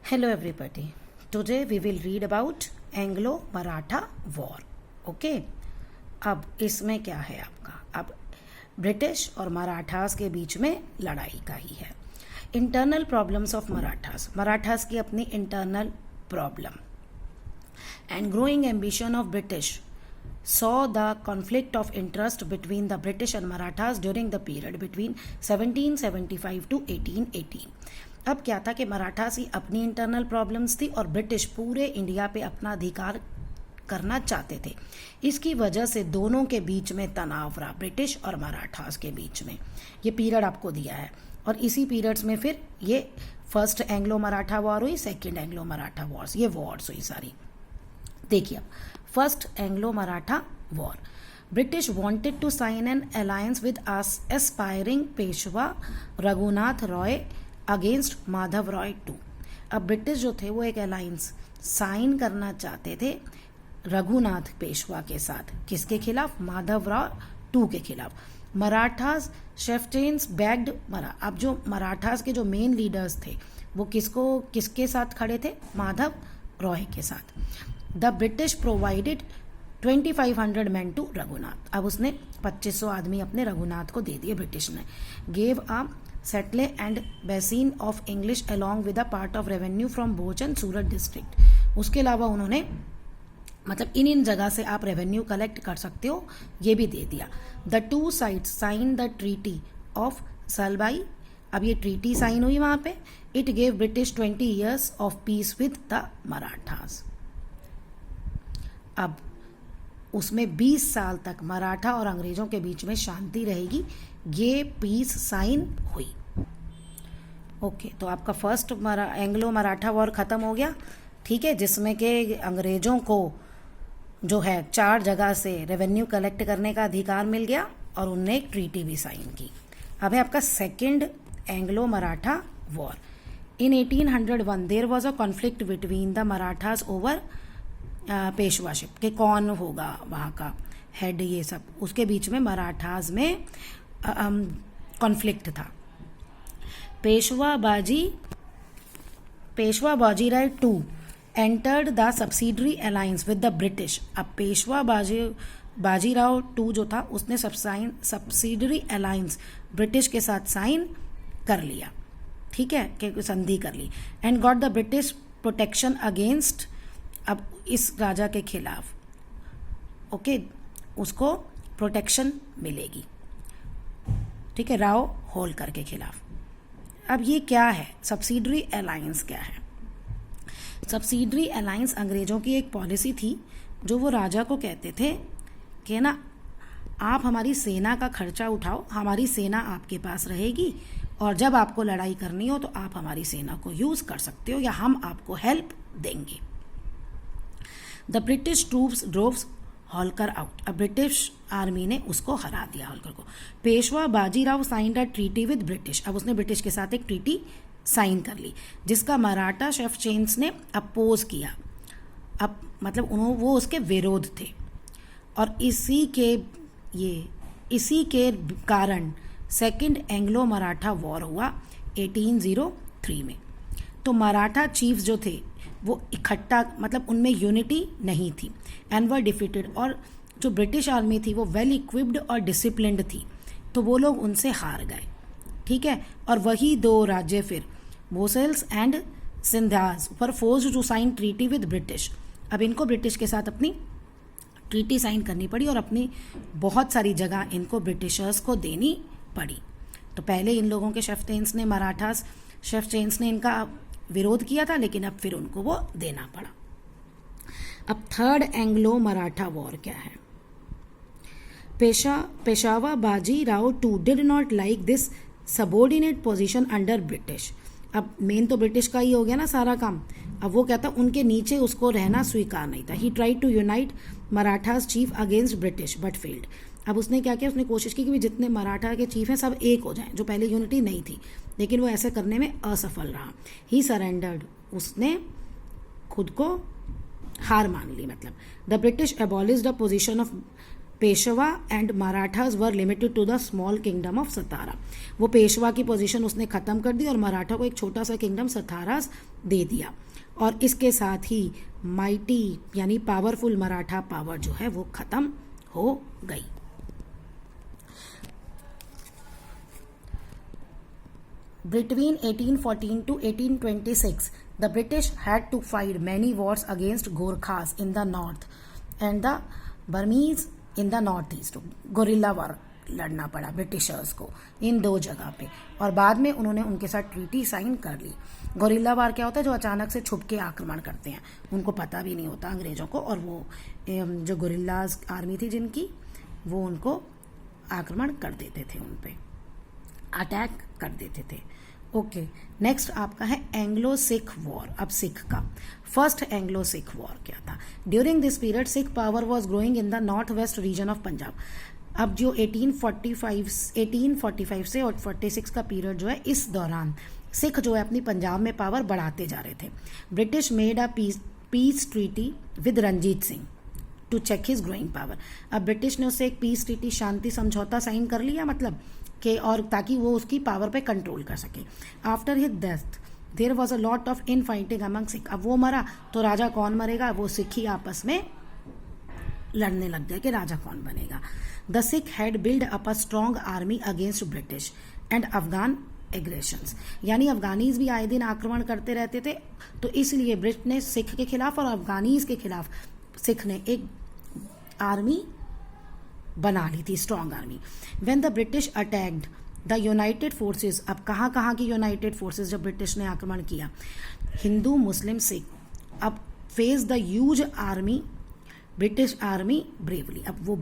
Hello everybody. Today we will read about Anglo-Maratha War. Okay. अब इसमें क्या है आपका, अब ब्रिटिश और मराठास के बीच में लड़ाई का ही है. Internal problems of Marathas, Marathas की अपनी internal problem and growing ambition of British saw the conflict of interest between the British and Marathas during the period between 1775 to 1818. अब क्या था कि मराठास की अपनी इंटरनल प्रॉब्लम्स थी और ब्रिटिश पूरे इंडिया पे अपना अधिकार करना चाहते थे. इसकी वजह से दोनों के बीच में तनाव रहा, ब्रिटिश और मराठास के बीच में. ये पीरियड आपको दिया है और इसी पीरियड्स में फिर ये फर्स्ट एंग्लो मराठा वॉर हुई, सेकेंड एंग्लो मराठा वॉर्स, ये वॉर्स हुई सारी. देखिए first Anglo Maratha war. British wanted to sign an alliance with aspiring Peshwa Raghunath Rao against Madhav Rao two. अब ब्रिटिश जो थे वो एक अलायंस साइन करना चाहते थे रघुनाथ पेशवा के साथ. किसके खिलाफ? माधव रॉय टू के खिलाफ. मराठास शेफ्टेन्स बैग्ड अब जो मराठास के जो मेन लीडर्स थे वो किसके साथ खड़े थे? माधव रॉय के साथ. The British provided 2500 men to Raghunath. अब उसने 2500 आदमी अपने रघुनाथ को दे दिए ब्रिटिश ने. Gave a settle and basin of English along with a part of revenue from Bhoj and Surat district. उसके अलावा उन्होंने मतलब इन जगह से आप रेवेन्यू कलेक्ट कर सकते हो, ये भी दे दिया. The two sides sign the treaty of Salbai. अब ये ट्रीटी साइन हुई वहां पे. It gave British 20 years of peace with the Marathas. अब उसमें 20 साल तक मराठा और अंग्रेजों के बीच में शांति रहेगी. ये पीस साइन हुई. ओके, तो आपका फर्स्ट एंग्लो मराठा वॉर खत्म हो गया. ठीक है, जिसमें कि अंग्रेजों को जो है 4 जगह से रेवेन्यू कलेक्ट करने का अधिकार मिल गया और उनने एक ट्रीटी भी साइन की. अब है आपका second Anglo Maratha war. In 1801 there was a conflict between the Marathas over Peshwaship के कौन होगा वहाँ का हेड, ये सब उसके बीच में मराठास में कॉन्फ्लिक्ट था. Peshwa Bajirao two entered the subsidiary alliance with the British. अब पेशवा बाजीराव टू जो था उसने सब्सिडरी अलायंस ब्रिटिश के साथ साइन कर लिया. ठीक है, कि संधि कर ली. And got the British protection against, अब इस राजा के खिलाफ ओके उसको प्रोटेक्शन मिलेगी. ठीक है, राव होलकर के खिलाफ. अब ये क्या है? सब्सिडरी अलायंस क्या है? सब्सिडरी अलायंस अंग्रेजों की एक पॉलिसी थी जो वो राजा को कहते थे कि ना आप हमारी सेना का खर्चा उठाओ, हमारी सेना आपके पास रहेगी और जब आपको लड़ाई करनी हो तो आप हमारी सेना को यूज कर सकते हो या हम आपको हेल्प देंगे. The British troops droves Holkar out. अब ब्रिटिश आर्मी ने उसको हरा दिया होलकर को. Peshwa Bajirao signed a treaty with British. अब उसने ब्रिटिश के साथ एक ट्रीटी साइन कर ली जिसका मराठा शेफ्टेन्स ने अपोज किया. अब मतलब वो उसके विरोध थे और इसी के कारण सेकेंड एंग्लो मराठा वॉर हुआ 1803 में. तो मराठा चीफ्स जो थे वो इकट्ठा मतलब उनमें यूनिटी नहीं थी एंड वर डिफीटेड. और जो ब्रिटिश आर्मी थी वो वेल इक्विप्ड और डिसिप्लिन्ड थी तो वो लोग उनसे हार गए. ठीक है, और वही 2 राज्य फिर Bhonsles and Scindias were forced to sign treaty with British. अब इनको ब्रिटिश के साथ अपनी ट्रीटी साइन करनी पड़ी और अपनी बहुत सारी जगह इनको ब्रिटिशर्स को देनी पड़ी. तो पहले इन लोगों के शेफ्टेन्स ने मराठास शेफ्टेन्स ने इनका विरोध किया था लेकिन अब फिर उनको वो देना पड़ा. अब थर्ड एंग्लो मराठा वॉर क्या है? Peshwa Bajirao two did not like this subordinate position under British. अब मेन तो ब्रिटिश का ही हो गया ना सारा काम. अब वो कहता उनके नीचे उसको रहना स्वीकार नहीं था. He tried to unite Marathas chief against British but failed. अब उसने क्या किया? उसने कोशिश की कि जितने मराठा के चीफ हैं सब एक हो जाएं, जो पहले यूनिटी नहीं थी, लेकिन वो ऐसे करने में असफल रहा. He surrendered. उसने खुद को हार मान ली. मतलब the British abolish the position of Peshwa and Marathas were limited to the small kingdom of Satara. वो पेशवा की पोजीशन उसने खत्म कर दी और मराठा को एक छोटा सा किंगडम सताराज दे दिया, और इसके साथ ही माइटी यानी पावरफुल मराठा पावर जो है वो खत्म हो गई। Between 1814 to 1826, the British had to fight many wars against Gorkhas in the north and the Burmese in the northeast. Guerrilla war लड़ना पड़ा ब्रिटिशर्स को इन दो जगह पे, और बाद में उन्होंने उनके साथ ट्रीटी साइन कर ली। गोरिल्ला वार क्या होता है? जो अचानक से छुप के आक्रमण करते हैं, उनको पता भी नहीं होता अंग्रेजों को, और वो जो गोरिल्लाज आर्मी थी जिनकी, वो उनको आक्रमण कर देते थे, उन पे अटैक कर देते थे। ओके, नेक्स्ट आपका है एंग्लो सिख वॉर। अब सिख का फर्स्ट एंग्लो सिख वॉर क्या था? During this period Sikh power was growing in the north west region of Punjab. अब जो 1845 से और 46 का पीरियड जो है, इस दौरान सिख जो है अपनी पंजाब में पावर बढ़ाते जा रहे थे। British made a peace treaty with Ranjit Singh to check his growing power. अब ब्रिटिश ने उससे एक पीस ट्रीटी, शांति समझौता साइन कर लिया, मतलब कि, और ताकि वो उसकी पावर पे कंट्रोल कर सके। After his death there was a lot of infighting among Sikh. अब वो मरा तो राजा कौन मरेगा? वो सिख ही आपस में लड़ने लग गए कि राजा कौन बनेगा। The Sikh had build up a strong army against British and Afghan aggressions. यानी अफगानीज भी आए दिन आक्रमण करते रहते थे, तो इसलिए ब्रिटिश ने सिख के खिलाफ और अफगानीज के खिलाफ सिख ने एक आर्मी बना ली थी, strong army. When the British attacked the United forces. अब कहाँ की यूनाइटेड फोर्सेस जब ब्रिटिश ने आक्रमण किया? हिंदू, मुस्लिम, सिख। अब face the huge army, British army bravely. अब वो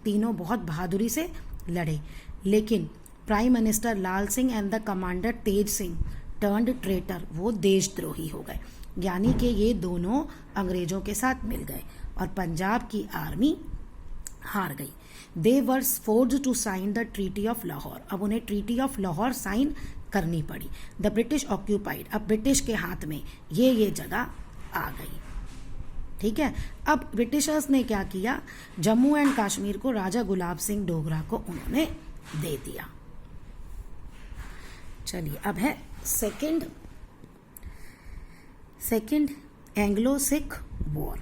तीनों बहुत बहादुरी से लड़े, लेकिन prime minister Lal Singh and the commander Tej Singh turned traitor, वो देशद्रोही हो गए। यानी कि ये दोनों अंग्रेजों के साथ मिल गए और पंजाब की आर्मी हार गई। They were forced to sign the treaty of Lahore. अब उन्हें ट्रीटी ऑफ लाहौर साइन करनी पड़ी। The British occupied. अब ब्रिटिश के हाथ में ये जगह आ गई, ठीक है। अब ब्रिटिशर्स ने क्या किया? जम्मू एंड कश्मीर को राजा गुलाब सिंह डोगरा को उन्होंने दे दिया। चलिए, अब है second Anglo Sikh war.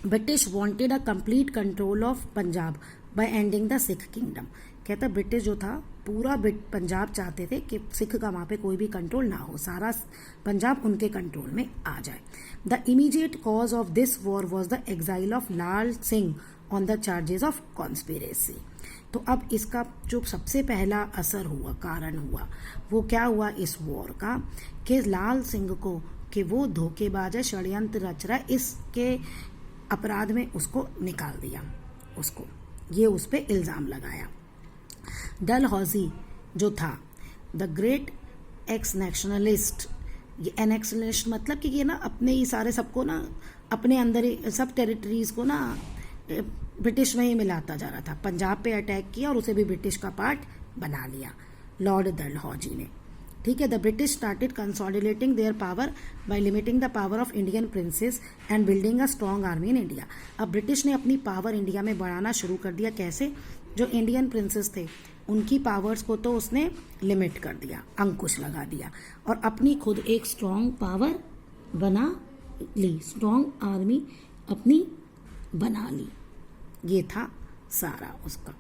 British wanted a complete control of Punjab bye ending the Sikh kingdom. कहता ब्रिटिश जो था पूरा पंजाब चाहते थे कि सिख का वहाँ पे कोई भी कंट्रोल ना हो, सारा पंजाब उनके कंट्रोल में आ जाए। The immediate cause of this war was the exile of Lal Singh on the charges of conspiracy. तो अब इसका जो सबसे पहला असर हुआ, कारण हुआ, वो क्या हुआ इस वॉर का? कि लाल सिंह को कि वो धोखेबाज है, षड्यंत्र रच रहा है, इसके अपराध में उसको निकाल दिया, उसको ये उस पर इल्ज़ाम लगाया। डलहौजी जो था द ग्रेट एक्स नेशनलिस्ट, ये एनेक्शनलिस्ट मतलब कि ये ना अपने ही सारे सबको ना अपने अंदर ही सब टेरिटरीज को ना ब्रिटिश में ही मिलाता जा रहा था। पंजाब पे अटैक किया और उसे भी ब्रिटिश का पार्ट बना लिया लॉर्ड डलहौजी ने, ठीक है। The British started consolidating their power bye limiting the power of Indian princess and building a strong army in India. अब ब्रिटिश ने अपनी पावर इंडिया में बढ़ाना शुरू कर दिया। कैसे? जो इंडियन प्रिंसेस थे उनकी पावर्स को तो उसने लिमिट कर दिया, अंकुश लगा दिया, और अपनी खुद एक स्ट्रॉन्ग पावर बना ली, स्ट्रॉन्ग आर्मी अपनी बना ली। ये था सारा उसका।